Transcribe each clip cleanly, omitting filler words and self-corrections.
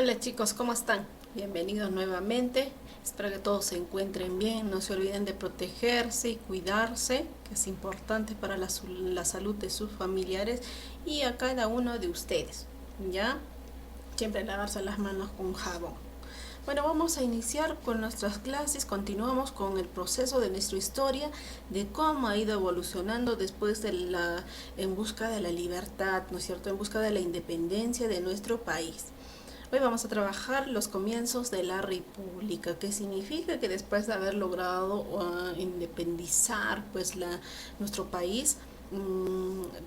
Hola chicos, ¿cómo están? Bienvenidos nuevamente. Espero que todos se encuentren bien. No se olviden de protegerse y cuidarse, que es importante para la salud de sus familiares y a cada uno de ustedes. ¿Ya? Siempre lavarse las manos con jabón. Bueno, vamos a iniciar con nuestras clases. Continuamos con el proceso de nuestra historia, de cómo ha ido evolucionando después en busca de la libertad, ¿no es cierto? En busca de la independencia de nuestro país. Hoy vamos a trabajar los comienzos de la República, que significa que después de haber logrado independizar nuestro país,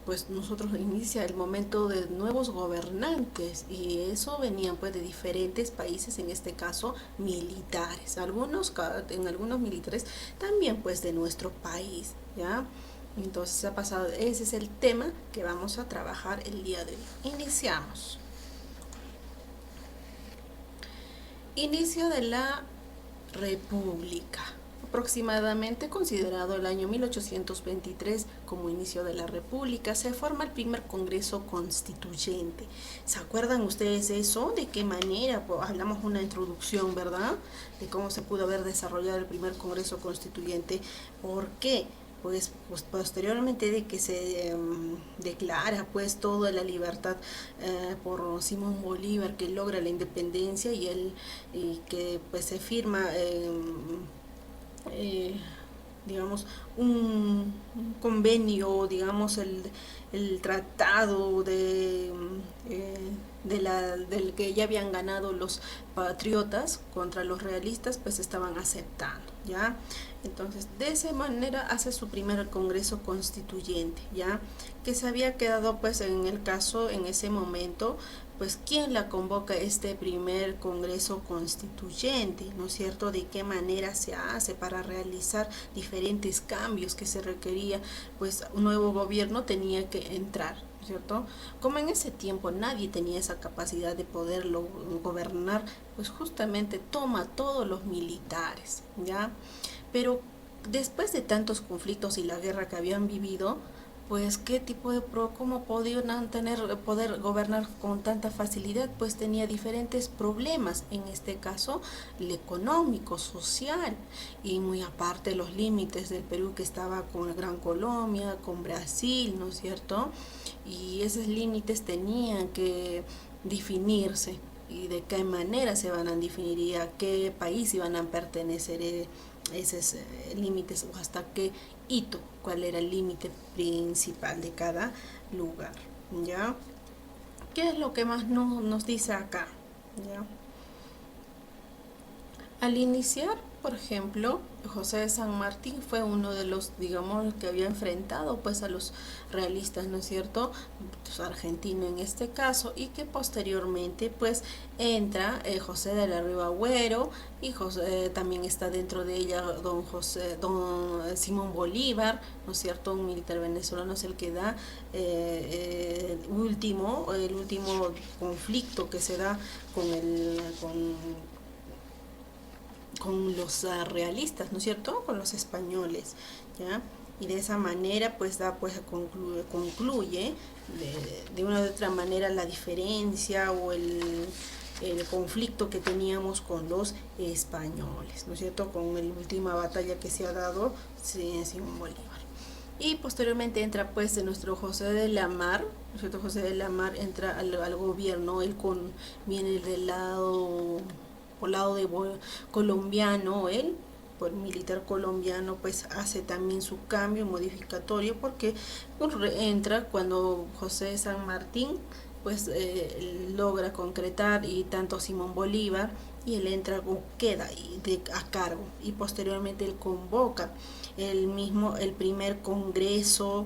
pues nosotros inicia el momento de nuevos gobernantes, y eso venían pues de diferentes países, en este caso militares, en algunos militares también pues de nuestro país, ¿ya? Entonces ese es el tema que vamos a trabajar el día de hoy. Iniciamos. Inicio de la República. Aproximadamente considerado el año 1823 como inicio de la República, se forma el primer Congreso Constituyente. ¿Se acuerdan ustedes eso? ¿De qué manera? Pues hablamos una introducción, ¿verdad? De cómo se pudo haber desarrollado el primer Congreso Constituyente. ¿Por qué? Pues posteriormente de que se declara pues toda la libertad por Simón Bolívar, que logra la independencia y que pues se firma eh, digamos un convenio, digamos el tratado del que ya habían ganado los patriotas contra los realistas, pues estaban aceptando, ¿ya? Entonces, de esa manera hace su primer Congreso Constituyente, ¿ya? Que se había quedado, pues, en el caso, en ese momento, pues, ¿quién la convoca este primer Congreso Constituyente? ¿No es cierto? ¿De qué manera se hace para realizar diferentes cambios que se requería? Pues, un nuevo gobierno tenía que entrar, ¿cierto? Como en ese tiempo nadie tenía esa capacidad de poderlo gobernar, pues justamente toma todos los militares, ¿ya? Pero después de tantos conflictos y la guerra que habían vivido, pues qué tipo de cómo podían poder gobernar con tanta facilidad, pues tenía diferentes problemas, en este caso el económico, social, y muy aparte los límites del Perú, que estaba con la Gran Colombia, con Brasil, ¿no es cierto? Y esos límites tenían que definirse, y de qué manera se van a definir y a qué país iban a pertenecer esos límites, o hasta qué hito, cuál era el límite principal de cada lugar, ¿ya? ¿Qué es lo que más nos dice acá? ¿Ya? Al iniciar, por ejemplo, José de San Martín fue uno de los, digamos, que había enfrentado pues a los realistas, ¿no es cierto? Pues, argentino en este caso, y que posteriormente pues entra José de la Riva Agüero, y también está dentro de ella don Simón Bolívar, ¿no es cierto? Un militar venezolano es el que da el último conflicto que se da con los realistas, ¿no es cierto? Con los españoles, ¿ya? Y de esa manera pues concluye de una u otra manera la diferencia o el conflicto que teníamos con los españoles, ¿no es cierto? Con la última batalla que se ha dado Simón Bolívar. Y posteriormente entra pues de nuestro José de la Mar, ¿no es cierto? José de la Mar entra al gobierno, viene por lado de colombiano, él por militar colombiano, pues hace también su cambio modificatorio, porque entra cuando José de San Martín pues logra concretar, y tanto Simón Bolívar, y él entra o queda a cargo, y posteriormente él convoca el primer congreso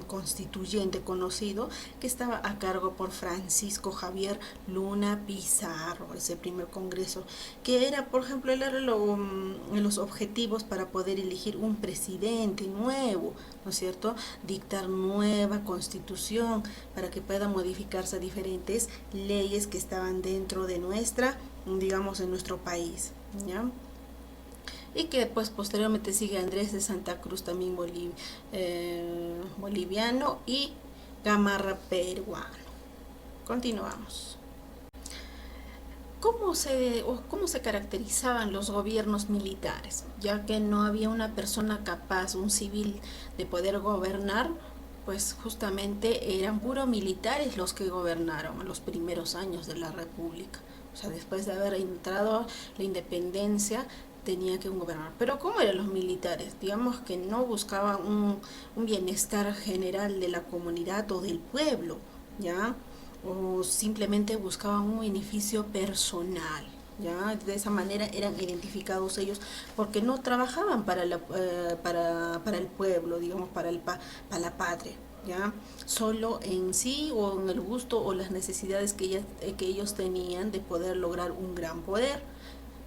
constituyente conocido, que estaba a cargo por Francisco Javier Luna Pizarro, ese primer congreso, que era, por ejemplo, los objetivos para poder elegir un presidente nuevo, ¿no es cierto? Dictar nueva constitución para que puedan modificarse diferentes leyes que estaban dentro de digamos, en nuestro país, ¿ya? Y que después posteriormente sigue Andrés de Santa Cruz, también boliviano, y Gamarra peruano. Continuamos. ¿Cómo se caracterizaban los gobiernos militares? Ya que no había una persona capaz, un civil, de poder gobernar, pues justamente eran puros militares los que gobernaron en los primeros años de la República. O sea, después de haber entrado la independencia, tenía que gobernar. Pero ¿cómo eran los militares? Digamos que no buscaban un bienestar general de la comunidad o del pueblo, ¿ya? O simplemente buscaban un beneficio personal. ¿Ya? De esa manera eran identificados ellos porque no trabajaban para el pueblo, digamos, para la patria. ¿Ya? Solo en sí o en el gusto o las necesidades que ellos tenían de poder lograr un gran poder.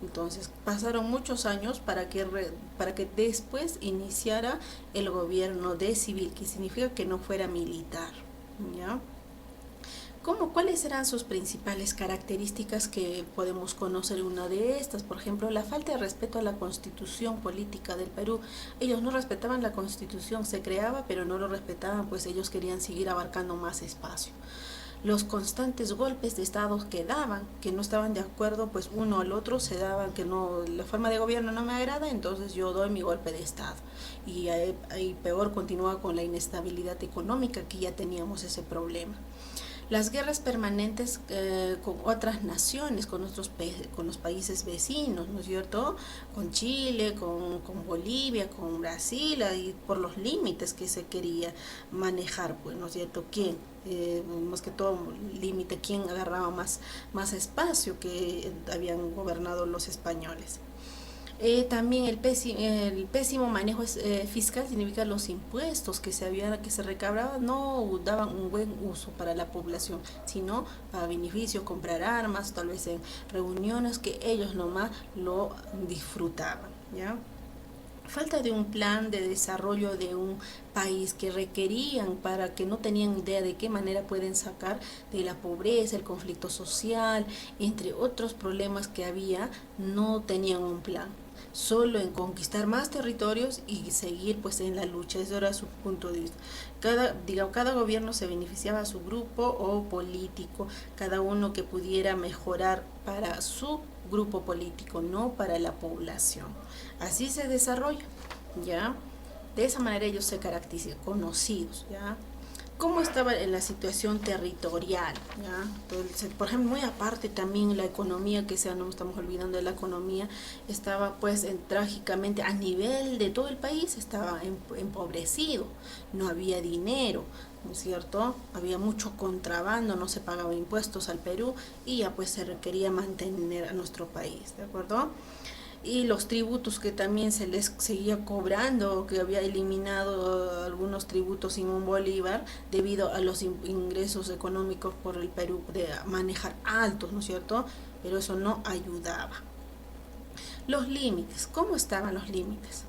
Entonces pasaron muchos años para que después iniciara el gobierno de civil, que significa que no fuera militar. ¿Ya? ¿Cuáles eran sus principales características que podemos conocer una de estas? Por ejemplo, la falta de respeto a la constitución política del Perú. Ellos no respetaban la constitución, se creaba, pero no lo respetaban, pues ellos querían seguir abarcando más espacio. Los constantes golpes de estado que daban, que no estaban de acuerdo, pues uno al otro se daban que no, la forma de gobierno no me agrada, entonces yo doy mi golpe de estado. Y ahí peor continúa con la inestabilidad económica, que ya teníamos ese problema. Las guerras permanentes con otras naciones, con los países vecinos, ¿no es cierto? Con Chile, con Bolivia, con Brasil, y por los límites que se quería manejar, pues, ¿no es cierto? ¿Quién? Más que todo límite, ¿quién agarraba más espacio que habían gobernado los españoles? También el pésimo manejo fiscal significa los impuestos que se recabraban no daban un buen uso para la población, sino para beneficio, comprar armas, tal vez en reuniones que ellos nomás lo disfrutaban, ¿ya? Falta de un plan de desarrollo de un país que requerían para que no tenían idea de qué manera pueden sacar de la pobreza, el conflicto social, entre otros problemas que había, no tenían un plan. Solo en conquistar más territorios y seguir pues en la lucha. Eso era su punto de vista. Cada gobierno se beneficiaba a su grupo o político, cada uno que pudiera mejorar para su grupo político, no para la población. Así se desarrolla, ¿ya? De esa manera ellos se caracterizan, conocidos, ¿ya? ¿Cómo estaba en la situación territorial? ¿Ya? Entonces, por ejemplo, muy aparte también la economía, que sea, no estamos olvidando de la economía, estaba pues trágicamente a nivel de todo el país, estaba empobrecido, no había dinero, ¿no es cierto? Había mucho contrabando, no se pagaba impuestos al Perú y ya pues se requería mantener a nuestro país, ¿de acuerdo? Y los tributos que también se les seguía cobrando, que había eliminado algunos tributos Simón Bolívar debido a los ingresos económicos por el Perú de manejar altos, ¿no es cierto? Pero eso no ayudaba. Los límites, ¿cómo estaban los límites?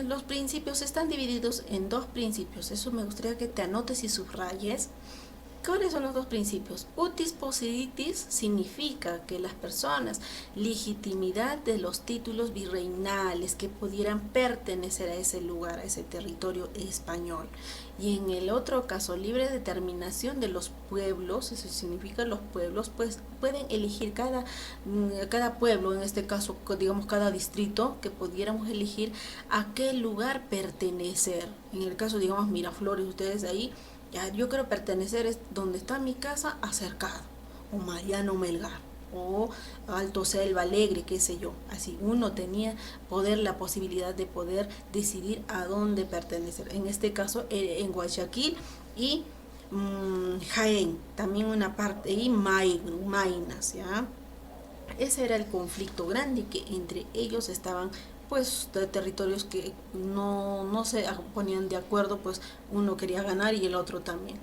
Los principios están divididos en dos principios, eso me gustaría que te anotes y subrayes. ¿Cuáles son los dos principios? Utis possidetis significa que las personas, legitimidad de los títulos virreinales que pudieran pertenecer a ese lugar, a ese territorio español. Y en el otro caso, libre determinación de los pueblos, eso significa los pueblos, pues pueden elegir cada pueblo, en este caso, digamos, cada distrito, que pudiéramos elegir a qué lugar pertenecer. En el caso, digamos, Miraflores, ustedes ahí, ya, yo quiero pertenecer es donde está mi casa, a Cercado, o Mariano Melgar, o Alto Selva Alegre, qué sé yo. Así uno tenía la posibilidad de poder decidir a dónde pertenecer. En este caso, en Guayaquil y Jaén, también una parte, y Maynas, ¿ya? Ese era el conflicto grande, que entre ellos estaban pues de territorios que no se ponían de acuerdo, pues uno quería ganar y el otro también.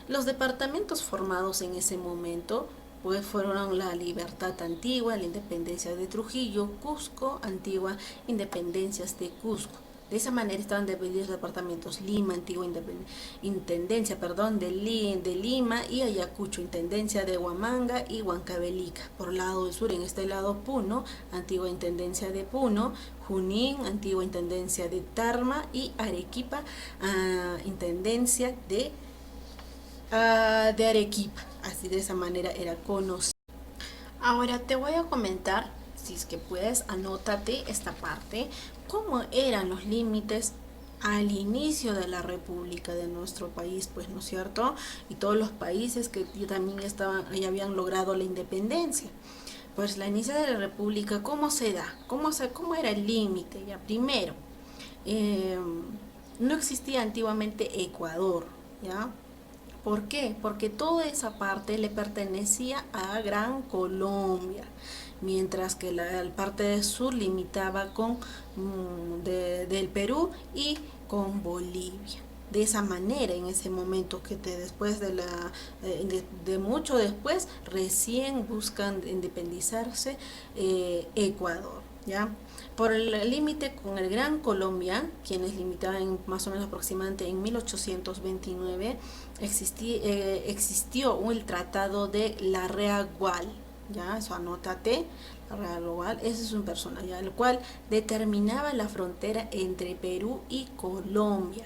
Los departamentos formados en ese momento pues fueron la Libertad Antigua, la Independencia de Trujillo, Cusco, Antigua, Independencias de Cusco. De esa manera estaban divididos los departamentos: Lima, antigua intendencia, de Lima, y Ayacucho, intendencia de Huamanga y Huancavelica. Por el lado del sur, en este lado, Puno, antigua intendencia de Puno; Junín, antigua intendencia de Tarma; y Arequipa, intendencia de Arequipa. Así, de esa manera era conocido. Ahora te voy a comentar, si es que puedes, anótate esta parte, cómo eran los límites al inicio de la República de nuestro país, pues, ¿no es cierto? Y todos los países que también ya habían logrado la independencia. Pues la inicio de la República, ¿cómo se da? ¿Cómo era el límite? Ya, primero, eh, no existía antiguamente Ecuador, ¿ya? ¿Por qué? Porque toda esa parte le pertenecía a Gran Colombia, mientras que la parte del sur limitaba con del Perú y con Bolivia. De esa manera, en ese momento después de mucho después, recién buscan independizarse Ecuador, ¿ya? Por el límite con el Gran Colombia, quienes limitaban más o menos aproximadamente en 1829, existió el Tratado de La Reagual, ya, eso anótate, La Reagual, ese es un personaje, el cual determinaba la frontera entre Perú y Colombia.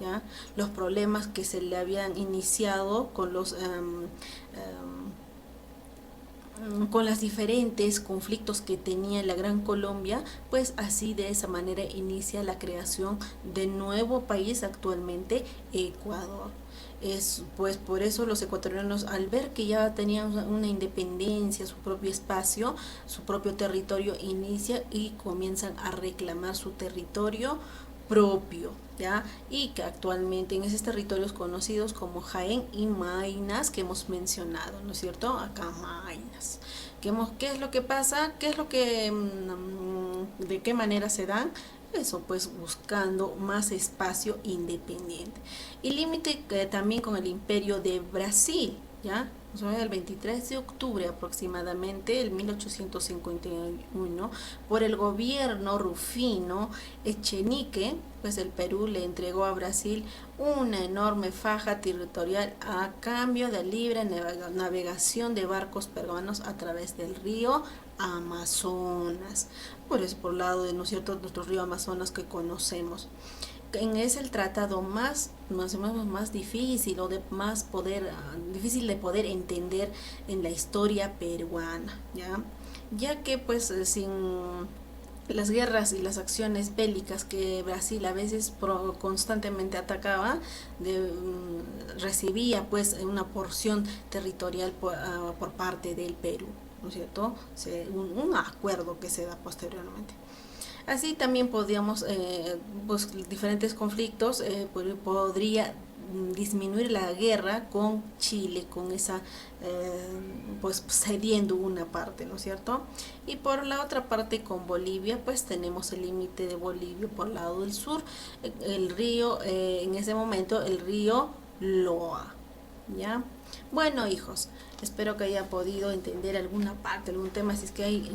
¿Ya? Los problemas que se le habían iniciado con los diferentes conflictos que tenía la Gran Colombia, pues así de esa manera inicia la creación de nuevo país, actualmente Ecuador. Es pues por eso los ecuatorianos, al ver que ya tenían una independencia, su propio espacio, su propio territorio, inicia y comienzan a reclamar su territorio propio, ¿ya? Y que actualmente en esos territorios conocidos como Jaén y Maynas, que hemos mencionado, ¿no es cierto? Acá Maynas. ¿Qué es lo que pasa? ¿Qué es lo que, de qué manera se dan? Eso, pues buscando más espacio independiente. Y límite también con el Imperio de Brasil, ¿ya? O sea, el 23 de octubre aproximadamente, el 1851, por el gobierno Rufino Echenique, pues el Perú le entregó a Brasil una enorme faja territorial a cambio de libre navegación de barcos peruanos a través del río Amazonas. Por eso, por el lado de, ¿no es cierto?, nuestro río Amazonas que conocemos. Es el tratado más o menos más difícil o de más poder, difícil de poder entender en la historia peruana, ya que pues sin las guerras y las acciones bélicas que Brasil a veces constantemente atacaba, recibía pues una porción territorial por parte del Perú, ¿no es cierto? Un acuerdo que se da posteriormente. Así también podríamos, pues, diferentes conflictos, podría disminuir la guerra con Chile, con esa, pues cediendo una parte, ¿no es cierto? Y por la otra parte con Bolivia, pues tenemos el límite de Bolivia por el lado del sur, el río, en ese momento el río Loa, ¿ya? Bueno, hijos, espero que haya podido entender alguna parte, algún tema. Si es que hay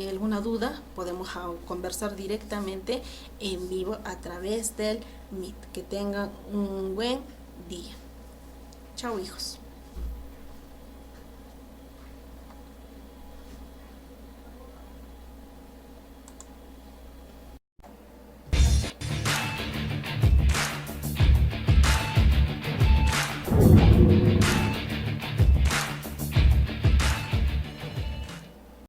alguna duda, podemos conversar directamente en vivo a través del Meet. Que tengan un buen día. Chao, hijos.